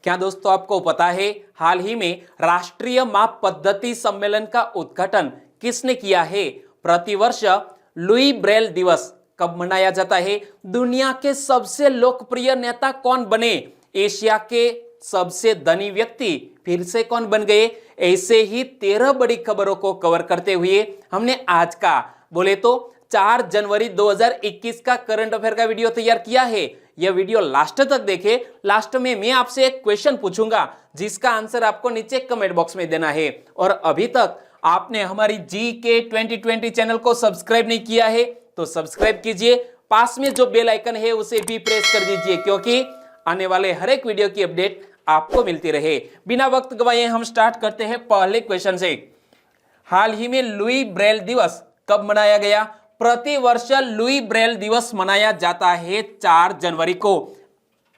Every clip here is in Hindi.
क्या दोस्तों आपको पता है हाल ही में राष्ट्रीय माप पद्धति सम्मेलन का उद्घाटन किसने किया है? प्रतिवर्ष लुई ब्रेल दिवस कब मनाया जाता है? दुनिया के सबसे लोकप्रिय नेता कौन बने? एशिया के सबसे धनी व्यक्ति फिर से कौन बन गए? ऐसे ही 13 बड़ी खबरों को कवर करते हुए हमने आज का बोले तो 4 जनवरी 2021 का करंट अफेयर का वीडियो तैयार किया है। यह वीडियो लास्ट तक देखें। लास्ट में मैं आपसे एक क्वेश्चन पूछूंगा जिसका आंसर आपको नीचे कमेंट बॉक्स में देना है। और अभी तक आपने हमारी जीके 2020 चैनल को सब्सक्राइब नहीं किया है तो सब्सक्राइब कीजिए। पास में जो बेल आइकन है उसे भी प्रेस कर दीजिए क्योंकि आने वाले हर एक वीडियो की अपडेट आपको मिलती रहे। बिना वक्त गवाए हम स्टार्ट करते हैं पहले क्वेश्चन से। हाल ही में लुई ब्रेल दिवस कब मनाया गया? प्रति वर्ष लुई ब्रेल दिवस मनाया जाता है 4 जनवरी को।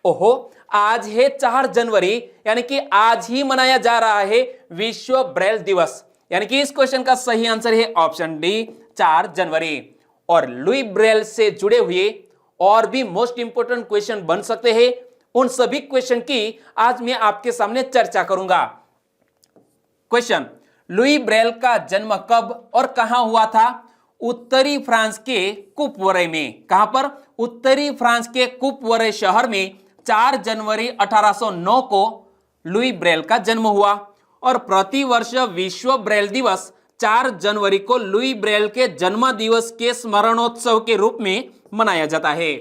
ओहो, आज है 4 जनवरी, यानी कि आज ही मनाया जा रहा है विश्व ब्रेल दिवस। यानी कि इस क्वेश्चन का सही आंसर है ऑप्शन डी 4 जनवरी। और लुई ब्रेल से जुड़े हुए और भी मोस्ट इंपोर्टेंट क्वेश्चन बन सकते हैं, उन सभी क्वेश्चन की आज मैं आपके सामने चर्चा करूंगा। क्वेश्चन, लुई ब्रेल का जन्म कब और कहां हुआ था? उत्तरी फ्रांस के कुपवरे में। कहां पर? उत्तरी फ्रांस के कुपवरे शहर में 4 जनवरी 1809 को लुई ब्रेल का जन्म हुआ। और प्रतिवर्ष विश्व ब्रेल दिवस 4 जनवरी को लुई ब्रेल के जन्म दिवस के स्मरणोत्सव के रूप में मनाया जाता है।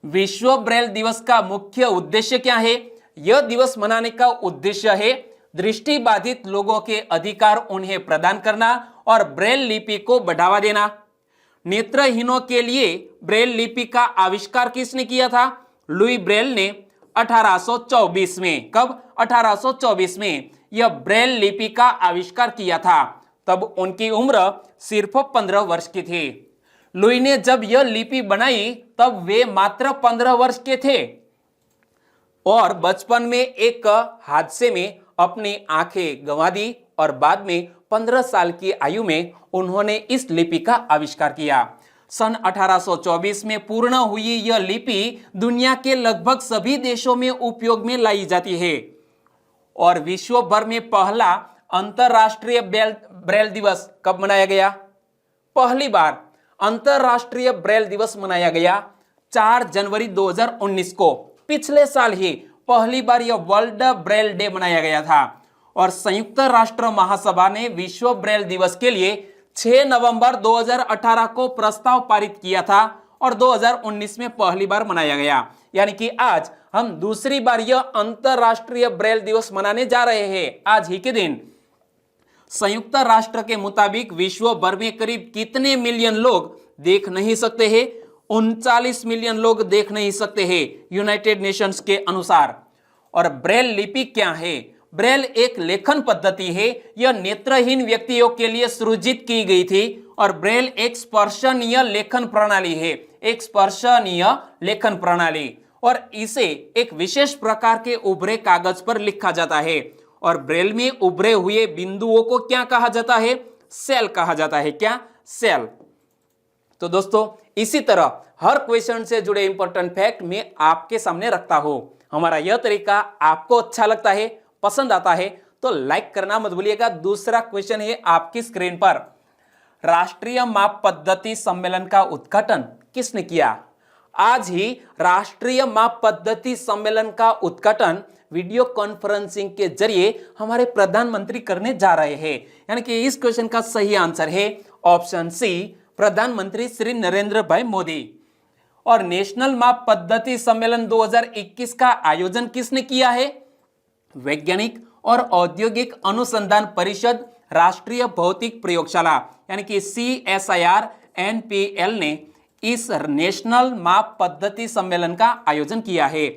विश्व ब्रेल दिवस का मुख्य उद्देश्य क्या है? यह दिवस मनाने का उद्देश्य है दृष्टिबाधित लोगों के अधिकार उन्हें प्रदान करना और ब्रेल लिपि को बढ़ावा देना। नेत्रहीनों के लिए ब्रेल लिपि का आविष्कार किसने किया था? लुई ब्रेल ने 1824 में। कब? 1824 में यह ब्रेल लिपि का आविष्कार किया था। तब उनकी उम्र सिर्फ 15 वर्ष की थी। लुई ने जब यह लिपि बनाई तब वे मात्र 15 वर्ष के थे और बचपन में एक हादसे में अपनी आंखें गंवा दी और बाद में 15 साल की आयु में उन्होंने इस लिपि का आविष्कार किया। सन 1824 में पूर्ण हुई यह लिपि दुनिया के लगभग सभी देशों में उपयोग में लाई जाती है। और विश्व भर में पहला अंतरराष्ट्रीय ब्रेल दिवस कब मनाया गया? पहली बार अंतरराष्ट्रीय ब्रेल दिवस मनाया गया 4 जनवरी 2019 को। पिछले साल ही पहली बार यह वर्ल्ड ब्रेल डे मनाया गया था। और संयुक्त राष्ट्र महासभा ने विश्व ब्रेल दिवस के लिए 6 नवंबर 2018 को प्रस्ताव पारित किया था और 2019 में पहली बार मनाया गया। यानी कि आज हम दूसरी बार यह अंतरराष्ट्रीय ब्रेल दिवस मनाने जा रहे हैं आज ही के दिन। संयुक्त राष्ट्र के मुताबिक विश्व भर में करीब कितने मिलियन लोग देख नहीं सकते हैं? 39 मिलियन लोग देख नहीं सकते हैं यूनाइटेड नेशंस के अनुसार। और ब्रेल लिपि क्या है? ब्रेल एक लेखन पद्धति है। यह नेत्रहीन व्यक्तियों के लिए सृजित की गई थी और ब्रेल एक स्पर्शनीय लेखन प्रणाली है। एक स्पर्शनीय लेखन प्रणाली, और इसे एक विशेष प्रकार के उभरे कागज पर लिखा जाता है। और ब्रेल में उभरे हुए बिंदुओं को क्या कहा जाता है? सेल कहा जाता है। क्या? सेल। तो दोस्तों, इसी तरह हर क्वेश्चन से जुड़े इंपॉर्टेंट फैक्ट मैं आपके सामने रखता हूं। हमारा यह तरीका आपको अच्छा लगता है, पसंद आता है तो लाइक करना मत भूलिएगा। दूसरा क्वेश्चन है आपकी स्क्रीन पर। राष्ट्रीय माप पद्धति सम्मेलन का उद्घाटन किसने किया? आज ही राष्ट्रीय माप पद्धति सम्मेलन का उद्घाटन वीडियो कॉन्फ्रेंसिंग के जरिए हमारे प्रधानमंत्री करने जा रहे हैं। यानी कि इस क्वेश्चन का सही आंसर है ऑप्शन सी, प्रधानमंत्री श्री नरेंद्र भाई मोदी। और नेशनल माप पद्धति सम्मेलन 2021 का आयोजन किसने किया है? वैज्ञानिक और औद्योगिक अनुसंधान परिषद राष्ट्रीय भौतिक प्रयोगशाला यानी कि CSIR NPL ने इस नेशनल माप पद्धति सम्मेलन का आयोजन किया है।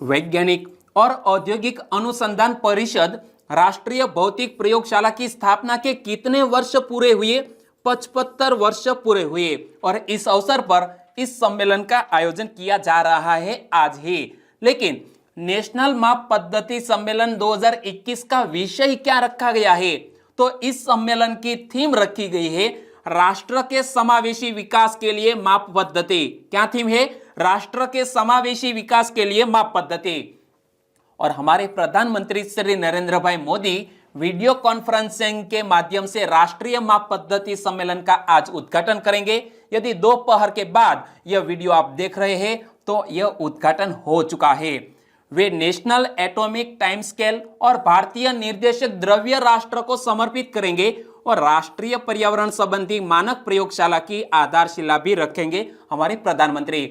वैज्ञानिक और औद्योगिक अनुसंधान परिषद राष्ट्रीय भौतिक प्रयोगशाला की स्थापना के कितने वर्ष पूरे हुए? 75 वर्ष पूरे हुए। और इस अवसर पर इस सम्मेलन का आयोजन किया जा रहा है आज ही। लेकिन नेशनल माप पद्धति सम्मेलन 2021 का विषय क्या रखा गया है? तो इस सम्मेलन की थीम रखी गई है राष्ट्र के समावेशी विकास के लिए माप पद्धति। क्या थीम है? राष्ट्र के समावेशी विकास के लिए माप पद्धति। और हमारे प्रधानमंत्री श्री नरेंद्र भाई मोदी वीडियो कॉन्फ्रेंसिंग के माध्यम से राष्ट्रीय माप पद्धति सम्मेलन का आज उद्घाटन करेंगे। यदि दोपहर के बाद यह वीडियो आप देख रहे हैं तो यह उद्घाटन हो चुका है। वे नेशनल एटॉमिक टाइम स्केल और भारतीय निर्देशक द्रव्य राष्ट्र को समर्पित करेंगे और राष्ट्रीय पर्यावरण संबंधी मानक प्रयोगशाला की आधारशिला भी रखेंगे हमारे प्रधानमंत्री।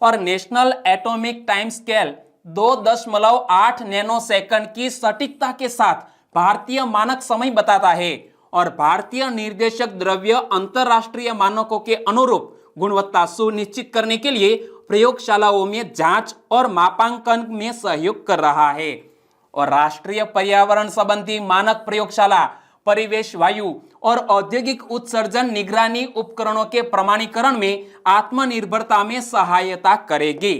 और national atomic time scale 2.8 nanosecond की सटीकता के साथ भारतीय मानक समय बताता है और भारतीय निर्देशक द्रव्य अंतरराष्ट्रीय मानकों के अनुरूप गुणवत्ता सुनिश्चित करने के लिए प्रयोगशालाओं में जांच और मापांकन में सहयोग कर रहा है। और राष्ट्रीय पर्यावरण संबंधी मानक प्रयोगशाला परिवेश, वायु और औद्योगिक उत्सर्जन निगरानी उपकरणों के प्रमाणीकरण में आत्मनिर्भरता में सहायता करेगी।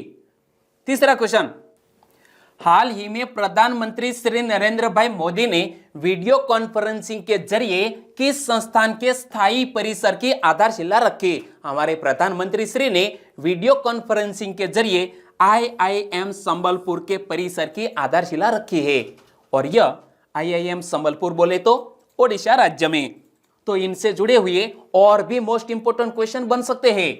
तीसरा क्वेश्चन, हाल ही में प्रधानमंत्री श्री नरेंद्र भाई मोदी ने वीडियो कॉन्फ्रेंसिंग के जरिए किस संस्थान के स्थायी परिसर की आधारशिला रखी? हमारे प्रधानमंत्री श्री ने वीडियो कॉन्फ्रेंसिंग के जरिए IIM संबलपुर के परिसर की आधारशिला रखी है और यह IIM संबलपुर बोले तो ओडिशा राज्य में। तो इनसे जुड़े हुए और भी मोस्ट इंपोर्टेंट क्वेश्चन बन सकते हैं।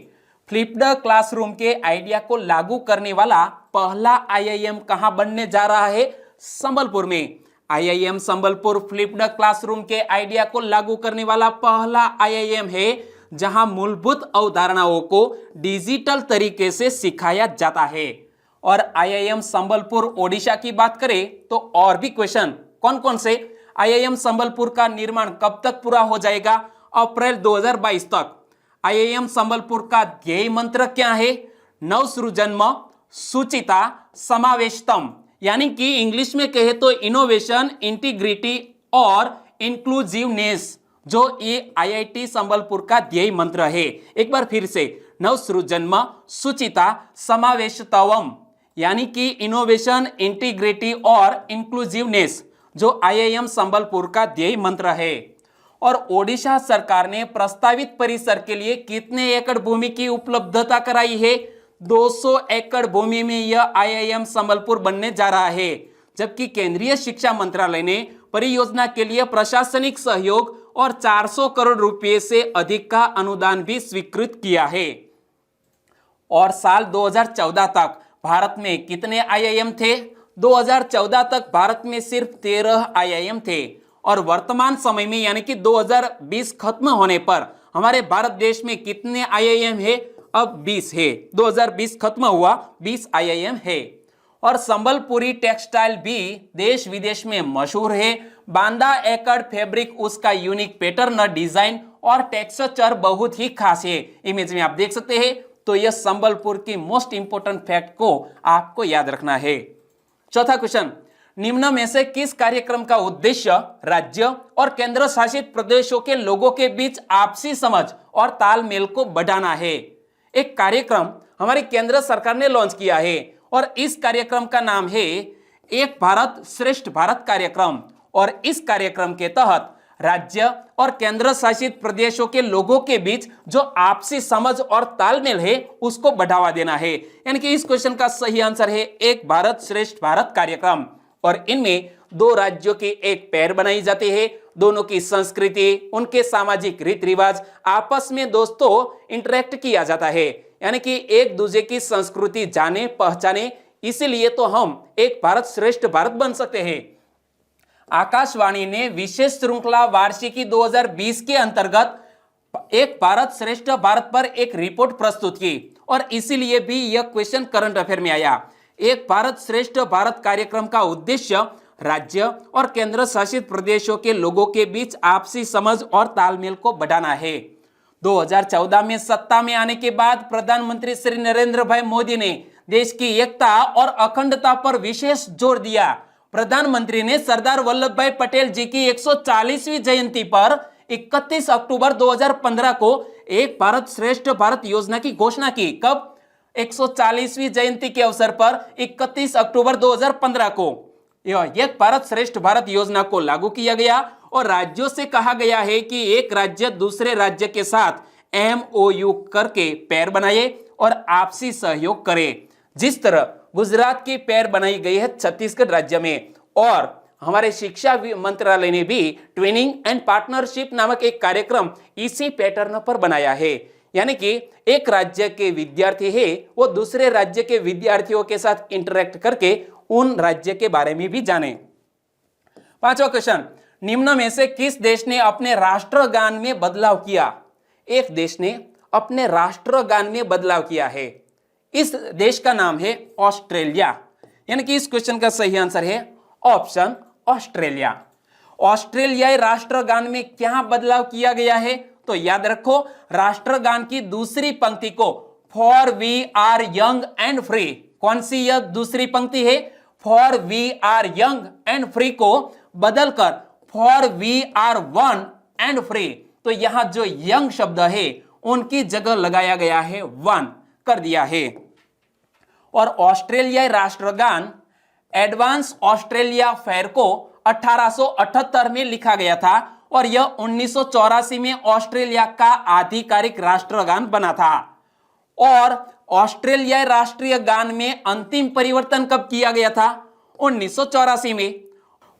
फ्लिप्ड क्लासरूम के आइडिया को लागू करने वाला पहला IIM कहां बनने जा रहा है? संबलपुर में। IIM संबलपुर फ्लिप्ड क्लासरूम के आइडिया को लागू करने वाला पहला IIM है जहां मूलभूत अवधारणाओं को डिजिटल तरीके से सिखाया जाता है। और IIM संबलपुर ओडिशा की बात करें तो और भी क्वेश्चन कौन कौन से? IIM संबलपुर का निर्माण कब तक पूरा हो जाएगा? अप्रैल 2022 तक। IIM संबलपुर का ध्येय मंत्र क्या है? नवसृजन्म, सुचिता, समावेशतम, यानी कि इंग्लिश में कहे तो इनोवेशन, इंटीग्रिटी और इंक्लूसिवनेस, जो ये IIT संबलपुर का ध्येय मंत्र है। एक बार फिर से, नवसृजन्म, सुचिता, समावेशतम, यानी कि इनोवेशन, इंटीग्रिटी और इंक्लूसिवनेस, जो IIM संबलपुर का ध्येय मंत्र है। और ओडिशा सरकार ने प्रस्तावित परिसर के लिए कितने एकड़ भूमि की उपलब्धता कराई है? 200 एकड़ भूमि में यह IIM संबलपुर बनने जा रहा है, जबकि केंद्रीय शिक्षा मंत्रालय ने परियोजना के लिए प्रशासनिक सहयोग और 400 करोड़ रुपए से अधिक का अनुदान भी स्वीकृत किया है। और साल 2014 तक भारत में कितने IIM थे? 2014 तक भारत में सिर्फ 13 IIM थे और वर्तमान समय में यानी कि 2020 खत्म होने पर हमारे भारत देश में कितने IIM है? अब 20 है। 2020 खत्म हुआ, 20 IIM है। और संबलपुरी टेक्सटाइल भी देश विदेश में मशहूर है। बांदा एकड़ फैब्रिक, उसका यूनिक पैटर्न, डिजाइन और टेक्सचर बहुत ही खास है। इमेज में आप देख सकते हैं। तो यह संबलपुर की मोस्ट इंपोर्टेंट फैक्ट को आपको याद रखना है। चौथा क्वेश्चन, निम्न में से किस कार्यक्रम का उद्देश्य राज्य और केंद्र शासित प्रदेशों के लोगों के बीच आपसी समझ और तालमेल को बढ़ाना है? एक कार्यक्रम हमारी केंद्र सरकार ने लॉन्च किया है और इस कार्यक्रम का नाम है एक भारत श्रेष्ठ भारत कार्यक्रम। और इस कार्यक्रम के तहत राज्य और केंद्र शासित प्रदेशों के लोगों के बीच जो आपसी समझ और तालमेल है उसको बढ़ावा देना है। यानी कि इस क्वेश्चन का सही आंसर है एक भारत श्रेष्ठ भारत कार्यक्रम। और इनमें दो राज्यों की एक पैर बनाई जाती है, दोनों की संस्कृति, उनके सामाजिक रीति रिवाज आपस में दोस्तों इंटरेक्ट किया जाता है, यानी कि एक दूसरे की संस्कृति जाने पहचाने, इसीलिए तो हम एक भारत श्रेष्ठ भारत बन सकते हैं। आकाशवाणी ने विशेष श्रृंखला वार्षिकी 2020 के अंतर्गत एक भारत श्रेष्ठ भारत पर एक रिपोर्ट प्रस्तुत की और इसीलिए भी यह क्वेश्चन करंट अफेयर में आया। एक भारत श्रेष्ठ भारत कार्यक्रम का उद्देश्य राज्य और केंद्र शासित प्रदेशों के लोगों के बीच आपसी समझ और तालमेल को बढ़ाना है। 2014 में सत्ता में आने के बाद प्रधानमंत्री श्री नरेंद्र भाई मोदी ने देश की एकता और अखंडता पर विशेष जोर दिया। प्रधानमंत्री ने सरदार वल्लभ भाई पटेल जी की 140वीं जयंती पर 31 अक्टूबर 2015 को एक भारत श्रेष्ठ भारत योजना की घोषणा की। कब? 140वीं जयंती के अवसर पर 31 अक्टूबर 2015 को यह एक भारत श्रेष्ठ भारत योजना को लागू किया गया और राज्यों से कहा गया है कि एक राज्य दूसरे राज्य के साथ MOU करके पैर बनाए और आपसी सहयोग करे। जिस तरह गुजरात की पैर बनाई गई है छत्तीसगढ़ राज्य में। और हमारे शिक्षा मंत्रालय ने भी ट्रेनिंग एंड पार्टनरशिप नामक एक कार्यक्रम इसी पैटर्न पर बनाया है, यानी कि एक राज्य के विद्यार्थी है वो दूसरे राज्य के विद्यार्थियों के साथ इंटरेक्ट करके उन राज्य के बारे में भी जाने। पांचवा क्वेश्चन, निम्न में से किस देश ने अपने राष्ट्रगान में बदलाव किया? एक देश ने अपने राष्ट्रगान में बदलाव किया है, इस देश का नाम है ऑस्ट्रेलिया। यानी कि इस क्वेश्चन का सही आंसर है ऑप्शन ऑस्ट्रेलिया। ऑस्ट्रेलियाई राष्ट्रगान में क्या बदलाव किया गया है? तो याद रखो, राष्ट्रगान की दूसरी पंक्ति को for we are young and free, कौन सी यह दूसरी पंक्ति है? For we are young and free को बदलकर for we are one and free, तो यहां जो यंग शब्द है उनकी जगह लगाया गया है वन कर दिया है। और ऑस्ट्रेलियाई राष्ट्रगान एडवांस ऑस्ट्रेलिया फेयर को 1878 में लिखा गया था और यह 1984 में ऑस्ट्रेलिया का आधिकारिक राष्ट्रगान बना था। और ऑस्ट्रेलियाई राष्ट्रीय गान में अंतिम परिवर्तन कब किया गया था? 1984 में।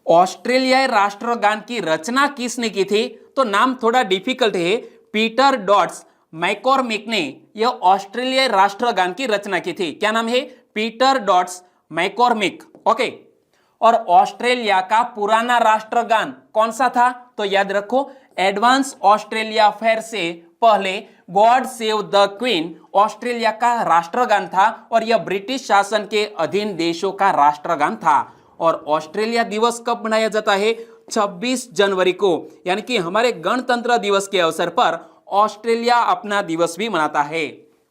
ऑस्ट्रेलियाई राष्ट्रगान की रचना किसने की थी? तो नाम थोड़ा डिफिकल्ट है, पीटर डॉट्स मैकॉर्मिक ने यह ऑस्ट्रेलियाई राष्ट्रगान की रचना की थी। क्या नाम है? Peter Dodds McCormick. ओके। और ऑस्ट्रेलिया का पुराना राष्ट्रगान कौन सा था? तो याद रखो, एडवांस ऑस्ट्रेलिया फेयर से पहले God save the queen Australia का राष्ट्रगान था और यह ब्रिटिश शासन के अधीन देशों का राष्ट्रगान था। और ऑस्ट्रेलिया दिवस कब मनाया जाता है? 26 जनवरी को, यानी कि हमारे गणतंत्र दिवस के अवसर पर ऑस्ट्रेलिया अपना दिवस भी मनाता है।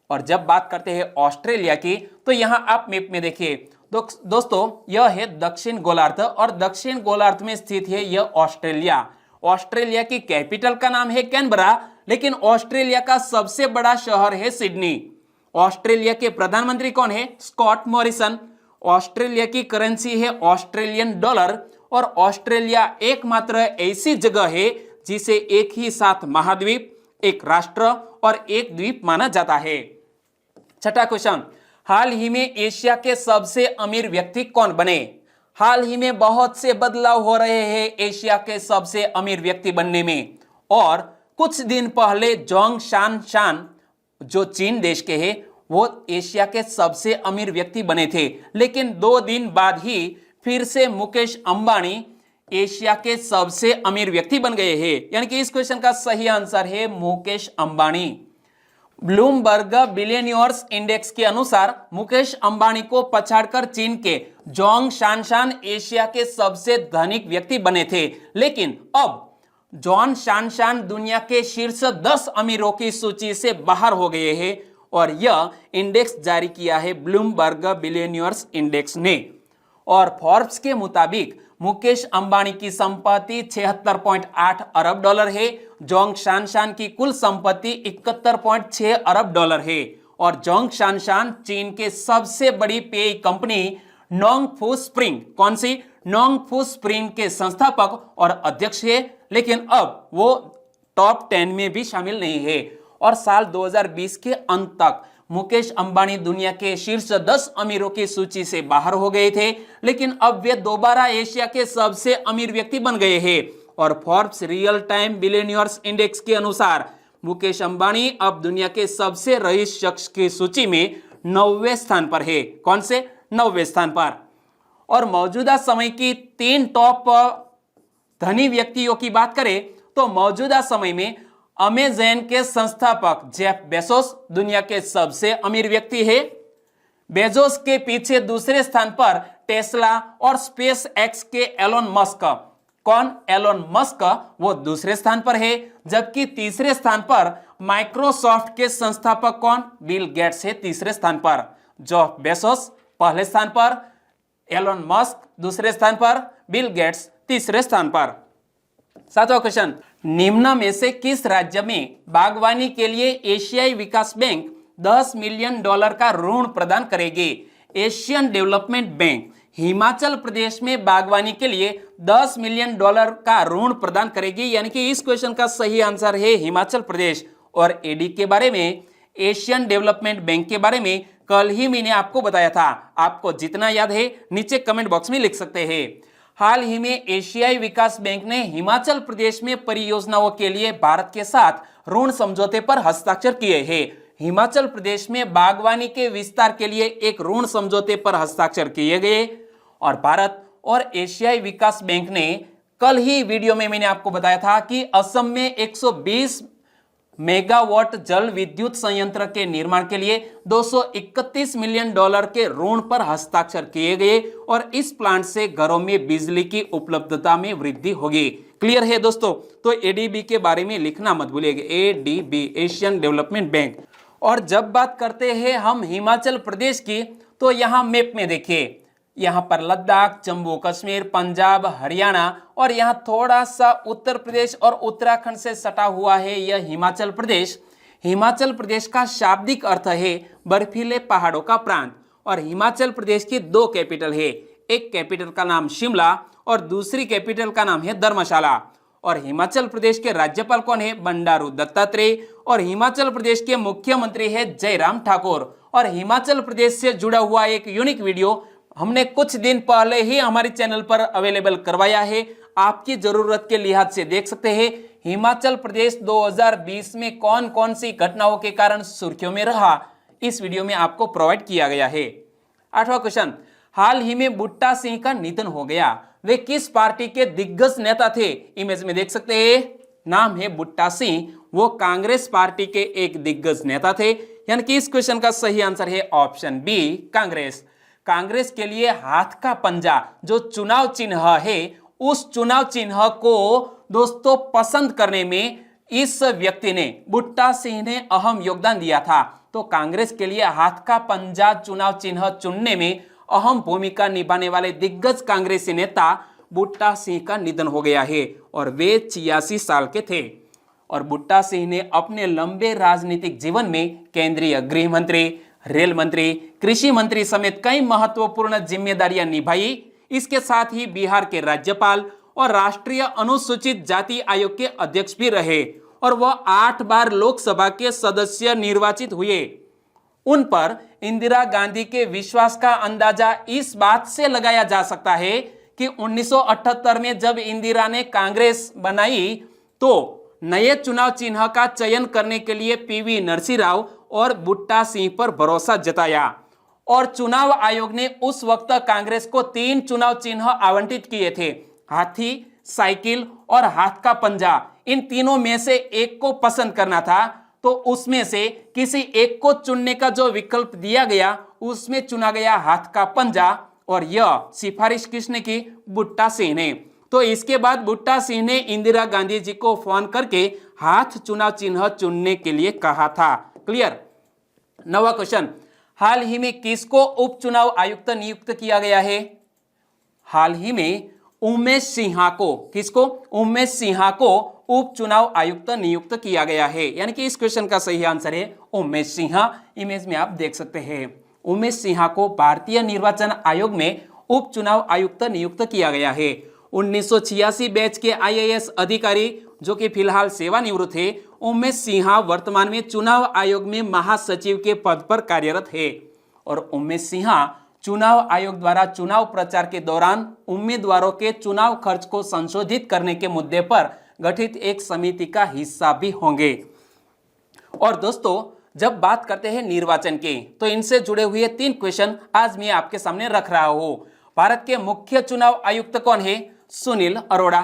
और जब बात करते हैं ऑस्ट्रेलिया की, तो यहां आप मैप में देखिए दोस्तों, यह है दक्षिण गोलार्ध और दक्षिण गोलार्ध में स्थित है यह ऑस्ट्रेलिया। ऑस्ट्रेलिया की कैपिटल का नाम है कैनबरा, लेकिन ऑस्ट्रेलिया का सबसे बड़ा शहर है सिडनी। ऑस्ट्रेलिया के प्रधानमंत्री कौन है? Scott Morrison. ऑस्ट्रेलिया की करेंसी है ऑस्ट्रेलियन डॉलर और ऑस्ट्रेलिया एकमात्र ऐसी जगह है जिसे एक ही साथ महाद्वीप, एक राष्ट्र और एक द्वीप माना जाता है। छठा क्वेश्चन, हाल ही में एशिया के सबसे अमीर व्यक्ति कौन बने? हाल ही में बहुत से बदलाव हो रहे हैं एशिया के सबसे अमीर व्यक्ति बनने में। और कुछ दिन पहले जोंग शान शान जो चीन देश के हैं वो एशिया के सबसे अमीर व्यक्ति बने थे, लेकिन 2 दिन बाद ही फिर से मुकेश अंबानी एशिया के सबसे अमीर व्यक्ति बन गए हैं। यानी कि इस क्वेश्चन का सही आंसर है Mukesh Ambani. Bloomberg billionaires index के अनुसार मुकेश अंबानी को पछाड़कर चीन के जोंग शानशान एशिया के सबसे धनिक व्यक्ति बने थे, लेकिन अब जॉन शानशान दुनिया के शीर्ष 10 अमीरों की सूची से बाहर हो गए हैं और यह इंडेक्स जारी किया है ब्लूमबर्ग बिलियनियर्स इंडेक्स ने। और फोर्ब्स के मुताबिक मुकेश अंबानी की संपत्ति 76.8 अरब डॉलर है। जोंग शानशान की कुल संपत्ति 71.6 अरब डॉलर है। और जोंग शानशान चीन के सबसे बड़ी पेय कंपनी नोंगफू स्प्रिंग, कौन सी? नोंगफू स्प्रिंग के संस्थापक और अध्यक्ष है, लेकिन अब वो टॉप 10 में भी शामिल नहीं है। और साल 2020 के अंत तक मुकेश अंबानी दुनिया के शीर्ष 10 अमीरों की सूची से बाहर हो गए थे, लेकिन अब वे दोबारा एशिया के सबसे अमीर व्यक्ति बन गए हैं। और Forbes real time billionaires index के अनुसार मुकेश अंबानी अब दुनिया के सबसे रईस शख्स की सूची में 9वें स्थान पर है। कौन से? 9वें स्थान पर। और मौजूदा समय की 3 टॉप धनी व्यक्तियों की बात करें तो मौजूदा समय में अमेज़न के संस्थापक जेफ बेजोस दुनिया के सबसे अमीर व्यक्ति है। बेजोस के पीछे दूसरे स्थान पर टेस्ला और स्पेस एक्स के एलोन मस्क, कौन? एलोन मस्क, वो दूसरे स्थान पर है। जबकि तीसरे स्थान पर माइक्रोसॉफ्ट के संस्थापक कौन? बिल गेट्स है तीसरे स्थान पर। जेफ बेजोस पहले स्थान पर, एलोन मस्क दूसरे स्थान पर, बिल गेट्स तीसरे स्थान पर। 7वां क्वेश्चन, निम्न में से किस राज्य में बागवानी के लिए एशियाई विकास बैंक $10 मिलियन का ऋण प्रदान करेगी? Asian development bank Himachal Pradesh में बागवानी के लिए $10 मिलियन का ऋण प्रदान करेगी। यानी कि इस क्वेश्चन का सही आंसर है हिमाचल प्रदेश। और एडी के बारे में, एशियन डेवलपमेंट बैंक के बारे में कल ही मैंने आपको बताया था। आपको जितना याद है नीचे कमेंट बॉक्स में लिख सकते हैं। हाल ही में एशियाई विकास बैंक ने हिमाचल प्रदेश में परियोजनाओं के लिए भारत के साथ ऋण समझौते पर हस्ताक्षर किए हैं। हिमाचल प्रदेश में बागवानी के विस्तार के लिए एक ऋण समझौते पर हस्ताक्षर किए गए और भारत और एशियाई विकास बैंक ने कल ही वीडियो में मैंने आपको बताया था कि असम में 120 मेगावाट जल विद्युत संयंत्र के निर्माण के लिए 231 मिलियन डॉलर के ऋण पर हस्ताक्षर किए गए और इस प्लांट से घरों में बिजली की उपलब्धता में वृद्धि होगी। क्लियर है दोस्तों? तो एडीबी के बारे में लिखना मत भूलिएगा, एडीबी एशियन डेवलपमेंट बैंक। और जब बात करते हैं हम हिमाचल प्रदेश की, तो यहाँ मैप में देखिए, यहाँ पर लद्दाख, जम्मू कश्मीर, पंजाब, हरियाणा और यहाँ थोड़ा सा उत्तर प्रदेश और उत्तराखंड से सटा हुआ है यह हिमाचल प्रदेश। हिमाचल प्रदेश का शाब्दिक अर्थ है बर्फीले पहाड़ों का प्रांत और हिमाचल प्रदेश की दो कैपिटल है, एक कैपिटल का नाम शिमला और दूसरी कैपिटल का नाम है धर्मशाला। और हिमाचल प्रदेश के राज्यपाल कौन है? बंडारू दत्तात्रेय। और हिमाचल प्रदेश के मुख्यमंत्री है जयराम ठाकुर। और हिमाचल प्रदेश से जुड़ा हुआ एक यूनिक वीडियो हमने कुछ दिन पहले ही हमारे चैनल पर अवेलेबल करवाया है, आपकी जरूरत के लिहाज से देख सकते हैं। हिमाचल प्रदेश 2020 में कौन कौन सी घटनाओं के कारण सुर्खियों में रहा, इस वीडियो में आपको प्रोवाइड किया गया है। 8वां क्वेश्चन, हाल ही में बूटा सिंह का निधन हो गया, वे किस पार्टी के दिग्गज नेता थे? इमेज में देख सकते हैं, नाम है बूटा सिंह, वो कांग्रेस पार्टी के एक दिग्गज नेता थे। यानी कि इस क्वेश्चन का सही आंसर है ऑप्शन बी, कांग्रेस। कांग्रेस के लिए हाथ का पंजा जो चुनाव चिन्ह है, उस चुनाव चिन्ह को दोस्तों पसंद करने में इस व्यक्ति ने, बूटा सिंह ने अहम योगदान दिया था। तो कांग्रेस के लिए हाथ का पंजा चुनाव चिन्ह चुनने में अहम भूमिका निभाने वाले दिग्गज कांग्रेसी नेता बूटा सिंह का निधन हो गया है और वे 86 साल के थे। और बूटा सिंह ने अपने लंबे राजनीतिक जीवन में केंद्रीय गृह मंत्री, रेल मंत्री, कृषि मंत्री समेत कई महत्वपूर्ण जिम्मेदारियां निभाई। इसके साथ ही बिहार के राज्यपाल और राष्ट्रीय अनुसूचित जाति आयोग के अध्यक्ष भी रहे और वह 8 बार लोकसभा के सदस्य निर्वाचित हुए। उन पर इंदिरा गांधी के विश्वास का अंदाजा इस बात से लगाया जा सकता है कि 1978 में जब इंदिरा ने कांग्रेस बनाई तो नए चुनाव चिन्ह का चयन करने के लिए पीवी नरसिंह राव और बूटा सिंह पर भरोसा जताया और चुनाव आयोग ने उस वक्त कांग्रेस को 3 चुनाव चिन्ह आवंटित किए थे, हाथी, साइकिल और हाथ का पंजा। इन तीनों में से एक को पसंद करना था, तो उसमें से किसी एक को चुनने का जो विकल्प दिया गया उसमें चुना गया हाथ का पंजा और यह सिफारिश किसने की? बूटा सिंह ने। तो इसके बाद बूटा सिंह ने इंदिरा गांधी जी को फोन करके हाथ चुनाव चिन्ह चुनने के लिए कहा था। क्लियर? 9वां क्वेश्चन, हाल ही में किसको उपचुनाव आयुक्त नियुक्त किया गया है? हाल ही में उमेश सिन्हा को, किसको? उमेश सिन्हा को उपचुनाव आयुक्त नियुक्त किया गया है। यानी कि इस क्वेश्चन का सही आंसर है उमेश सिन्हा। इमेज में आप देख सकते हैं, उमेश सिन्हा को भारतीय निर्वाचन आयोग में उपचुनाव आयुक्त नियुक्त किया गया है। 1986 बैच के आईएएस अधिकारी जो कि फिलहाल सेवानिवृत्त है, उमेश सिन्हा वर्तमान में चुनाव आयोग में महासचिव के पद पर कार्यरत है। और उमेश सिन्हा चुनाव आयोग द्वारा चुनाव प्रचार के दौरान उम्मीदवारों के चुनाव खर्च को संशोधित करने के मुद्दे पर गठित एक समिति का हिस्सा भी होंगे। और दोस्तों, जब बात करते हैं निर्वाचन की, तो इनसे जुड़े हुए 3 क्वेश्चन आज मैं आपके सामने रख रहा हूं। भारत के मुख्य चुनाव आयुक्त कौन है? सुनील अरोड़ा।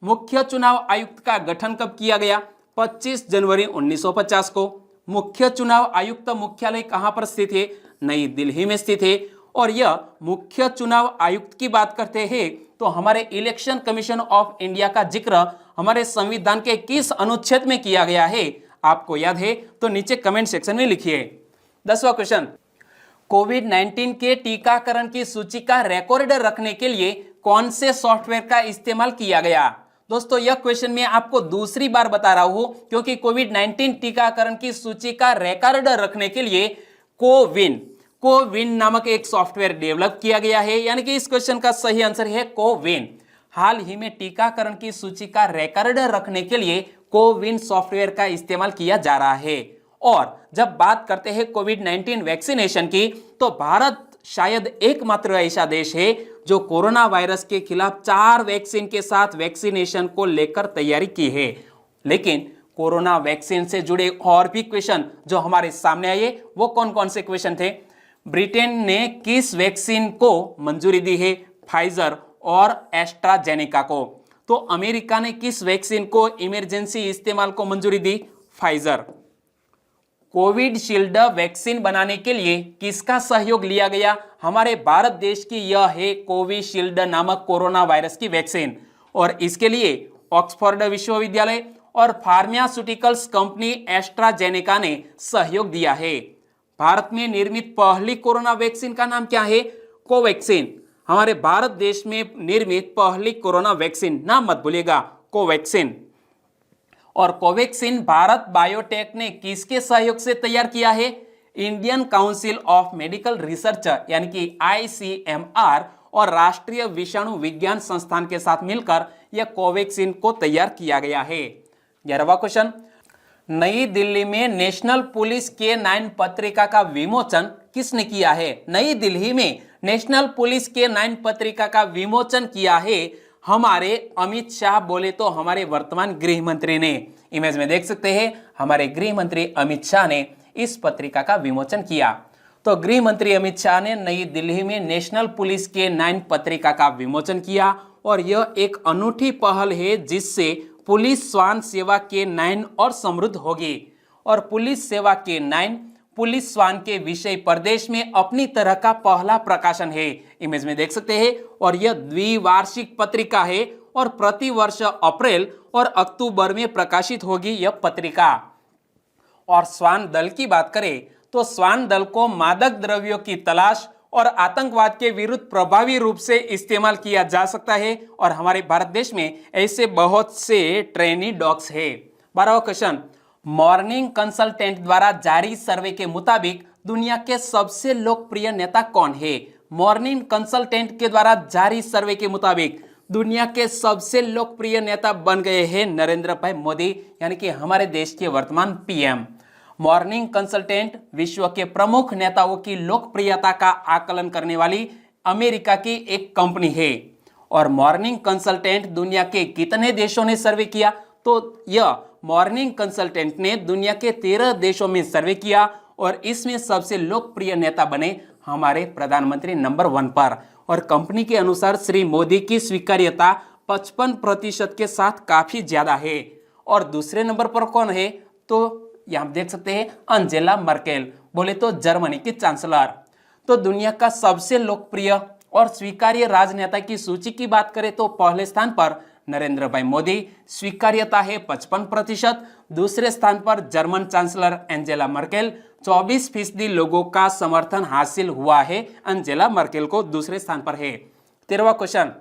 मुख्य चुनाव आयुक्त का गठन कब किया गया? 25 जनवरी 1950 को। मुख्य चुनाव आयुक्त मुख्यालय कहां पर स्थित है? नई दिल्ली में स्थित है। और यह मुख्य चुनाव आयुक्त की बात करते हैं तो हमारे इलेक्शन कमीशन ऑफ इंडिया का जिक्र हमारे संविधान के किस अनुच्छेद में किया गया है? आपको याद है तो नीचे कमेंट सेक्शन में लिखिए। 10वां क्वेश्चन, कोविड-19 के टीकाकरण की सूची का रिकॉर्ड रखने के लिए कौन से सॉफ्टवेयर का इस्तेमाल किया गया? दोस्तों, यह क्वेश्चन मैं आपको दूसरी बार बता रहा हूं क्योंकि कोविड-19 टीकाकरण की सूची का रिकॉर्ड रखने के लिए कोविन नामक एक सॉफ्टवेयर डेवलप किया गया है। यानी कि इस क्वेश्चन का सही आंसर है कोविन। हाल ही में टीकाकरण की सूची का रिकॉर्ड रखने के लिए कोविन सॉफ्टवेयर का इस्तेमाल किया जा रहा है। और जब बात करते हैं कोविड-19 वैक्सीनेशन की, तो भारत शायद एकमात्र ऐसा देश है जो कोरोना वायरस के खिलाफ 4 वैक्सीन के साथ वैक्सीनेशन को लेकर तैयारी की है। लेकिन कोरोना वैक्सीन से जुड़े और भी क्वेश्चन जो हमारे सामने आए, वो कौन कौन से क्वेश्चन थे? ब्रिटेन ने किस वैक्सीन को मंजूरी दी है? फाइजर और एस्ट्राजेनेका को। तो अमेरिका ने किस वैक्सीन को इमरजेंसी इस्तेमाल को मंजूरी दी? फाइजर। कोविशील्ड वैक्सीन बनाने के लिए किसका सहयोग लिया गया? हमारे भारत देश की यह है कोविशील्ड नामक कोरोना वायरस की वैक्सीन, और इसके लिए ऑक्सफोर्ड विश्वविद्यालय और फार्मास्यूटिकल्स कंपनी एस्ट्राजेनेका ने सहयोग दिया है। भारत में निर्मित पहली कोरोना वैक्सीन का नाम क्या है? कोवैक्सीन। हमारे भारत देश में निर्मित पहली कोरोना वैक्सीन, नाम मत भूलिएगा, कोवैक्सीन। और कोवैक्सीन भारत बायोटेक ने किसके सहयोग से तैयार किया है? Indian council of medical research यानी कि ICMR और राष्ट्रीय विषाणु विज्ञान संस्थान के साथ मिलकर यह कोवैक्सीन को तैयार किया गया है। 11वां क्वेश्चन, नई दिल्ली में नेशनल पुलिस K9 पत्रिका का विमोचन किसने किया है? नई दिल्ली में नेशनल पुलिस K9 पत्रिका का विमोचन किया है हमारे अमित शाह, बोले तो हमारे वर्तमान गृह मंत्री ने। इमेज में देख सकते हैं, हमारे गृह मंत्री अमित शाह ने इस पत्रिका का विमोचन किया। तो गृह मंत्री अमित शाह ने नई दिल्ली में नेशनल पुलिस K9 पत्रिका का विमोचन किया, और यह एक अनूठी पहल है जिससे पुलिस स्वान सेवा K9 और समृद्ध होगी। और पुलिस सेवा K9 पुलिस स्वान के विषय प्रदेश में अपनी तरह का पहला प्रकाशन है। इमेज में देख सकते हैं, और यह द्विवार्षिक पत्रिका है और प्रति वर्ष अप्रैल और अक्टूबर में प्रकाशित होगी यह पत्रिका। और स्वान दल की बात करें तो स्वान दल को मादक द्रव्यों की तलाश और आतंकवाद के विरुद्ध प्रभावी रूप से इस्तेमाल किया जा सकता है, और हमारे भारत देश में ऐसे बहुत से ट्रेनी डॉग्स है। 12वां क्वेश्चन, मॉर्निंग कंसल्टेंट द्वारा जारी सर्वे के मुताबिक दुनिया के सबसे लोकप्रिय नेता कौन है? मॉर्निंग कंसल्टेंट के द्वारा जारी सर्वे के मुताबिक दुनिया के सबसे लोकप्रिय नेता बन गए हैं नरेंद्र भाई मोदी, यानी कि हमारे देश के वर्तमान PM। मॉर्निंग कंसल्टेंट विश्व के प्रमुख नेताओं की लोकप्रियता का आकलन करने वाली अमेरिका की एक कंपनी है। और मॉर्निंग कंसल्टेंट दुनिया के कितने देशों ने सर्वे किया? तो यह मॉर्निंग कंसल्टेंट ने दुनिया के 13 देशों में सर्वे किया, और इसमें सबसे लोकप्रिय नेता बने हमारे प्रधानमंत्री नंबर 1 पर। और कंपनी के अनुसार श्री मोदी की स्वीकार्यता 55% के साथ काफी ज्यादा है। और दूसरे नंबर पर कौन है? तो यहां देख सकते हैं अंजेला मर्केल, बोले तो जर्मनी की चांसलर। तो दुनिया का सबसे लोकप्रिय और स्वीकार्य राजनेता की सूची की बात करें तो पहले स्थान पर नरेंद्र भाई मोदी, स्वीकार्यता है 55%। दूसरे स्थान पर जर्मन चांसलर एंजेला मर्केल, 24% लोगों का समर्थन हासिल हुआ है एंजेला मर्केल को, दूसरे स्थान पर है। 13वां क्वेश्चन,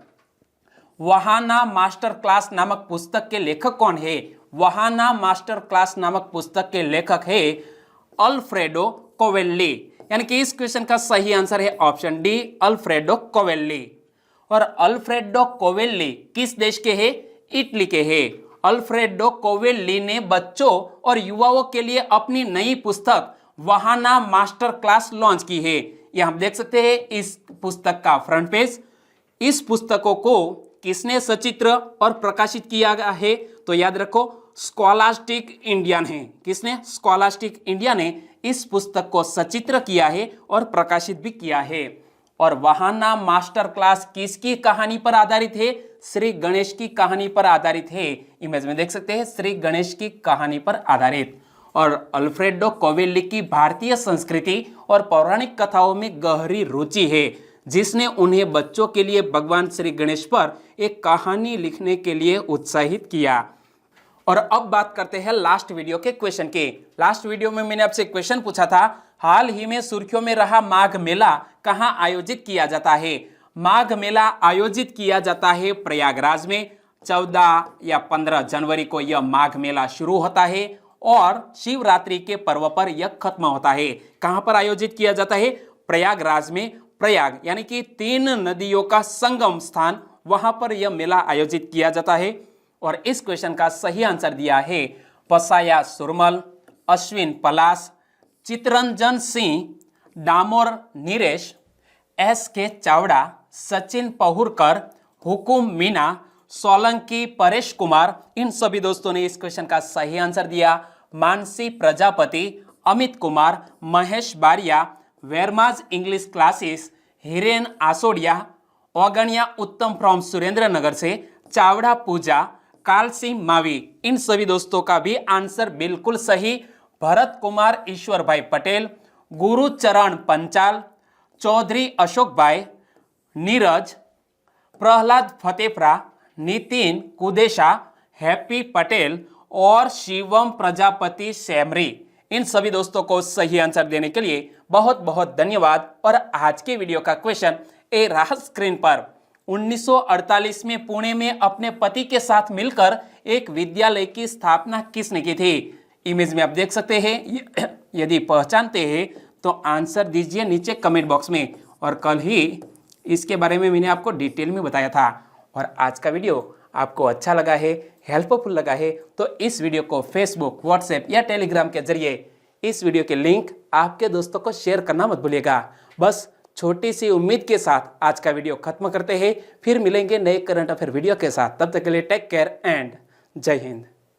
वहाना मास्टर क्लास नामक पुस्तक के लेखक कौन है? वहाना मास्टर क्लास नामक पुस्तक के लेखक है अल्फ्रेडो कोवेल्ली, यानी कि इस क्वेश्चन का सही आंसर है ऑप्शन डी, अल्फ्रेडो कोवेल्ली। और अल्फ्रेडो कोवेल्ली किस देश के हैं? इटली के हैं। अल्फ्रेडो कोवेल्ली ने बच्चों और युवाओं के लिए अपनी नई पुस्तक वहाना मास्टर क्लास लॉन्च की है। यह हम देख सकते हैं इस पुस्तक का फ्रंट पेज। इस पुस्तकों को किसने सचित्र और प्रकाशित किया गया है? तो याद रखो, स्कॉलास्टिक इंडिया ने। किसने? स्कॉलास्टिक इंडिया ने इस पुस्तक को सचित्र किया है और प्रकाशित भी किया है। और वहाना मास्टर क्लास किसकी कहानी पर आधारित है? श्री गणेश की कहानी पर आधारित है। इमेज में देख सकते हैं, श्री गणेश की कहानी पर आधारित। और अल्फ्रेडो कोवेल्ली की भारतीय संस्कृति और पौराणिक कथाओं में गहरी रुचि है, जिसने उन्हें बच्चों के लिए भगवान श्री गणेश पर एक कहानी लिखने के लिए उत्साहित किया। और अब बात करते हैं लास्ट वीडियो के क्वेश्चन के। लास्ट वीडियो में मैंने आपसे क्वेश्चन पूछा था, हाल ही में सुर्खियों में रहा माघ मेला कहां आयोजित किया जाता है? माघ मेला आयोजित किया जाता है प्रयागराज में। 14 या 15 जनवरी को यह माघ मेला शुरू होता है और शिवरात्रि के पर्व पर यह खत्म होता है। कहां पर आयोजित किया जाता है? प्रयागराज में। प्रयाग यानी कि 3 नदियों का संगम स्थान, वहां पर यह मेला आयोजित किया जाता है। और इस क्वेश्चन का सही आंसर दिया है पसाया सुरमल, अश्विन पलास, चितरंजन सिंह, डामोर नीरेश, SK चावड़ा, सचिन पहुरकर, हुकुम मीना, सोलंकी परेश कुमार, इन सभी दोस्तों ने इस क्वेश्चन का सही आंसर दिया। मानसी प्रजापति, अमित कुमार, महेश बारिया, वेरमाज इंग्लिश क्लासेस, हिरेन आसोडिया, ओगनिया उत्तम फ्रॉम सुरेंद्रनगर से, चावड़ा पूजा, काल सिंह मावी, इन सभी दोस्तों का भी आंसर बिल्कुल सही। भरत कुमार ईश्वर भाई पटेल, गुरुचरण पंचाल, चौधरी अशोक भाई, नीरज, प्रहलाद फतेपरा, नितिन कुदेशा, हैप्पी पटेल और शिवम प्रजापति सेमरी, इन सभी दोस्तों को सही आंसर देने के लिए बहुत बहुत धन्यवाद। और आज के वीडियो का क्वेश्चन ए रहा स्क्रीन पर। 1948 में पुणे में अपने पति के साथ मिलकर एक विद्यालय की स्थापना किसने की थी? इमेज में आप देख सकते हैं। यदि पहचानते हैं तो आंसर दीजिए नीचे कमेंट बॉक्स में। और कल ही इसके बारे में मैंने आपको डिटेल में बताया था। और आज का वीडियो आपको अच्छा लगा है, हेल्पफुल लगा है, तो इस वीडियो को फेसबुक, व्हाट्सएप या टेलीग्राम के जरिए इस वीडियो के लिंक आपके दोस्तों को शेयर करना मत भूलिएगा। बस छोटी सी उम्मीद के साथ आज का वीडियो खत्म करते हैं। फिर मिलेंगे नए करंट अफेयर वीडियो के साथ। तब तक के लिए टेक केयर एंड जय हिंद।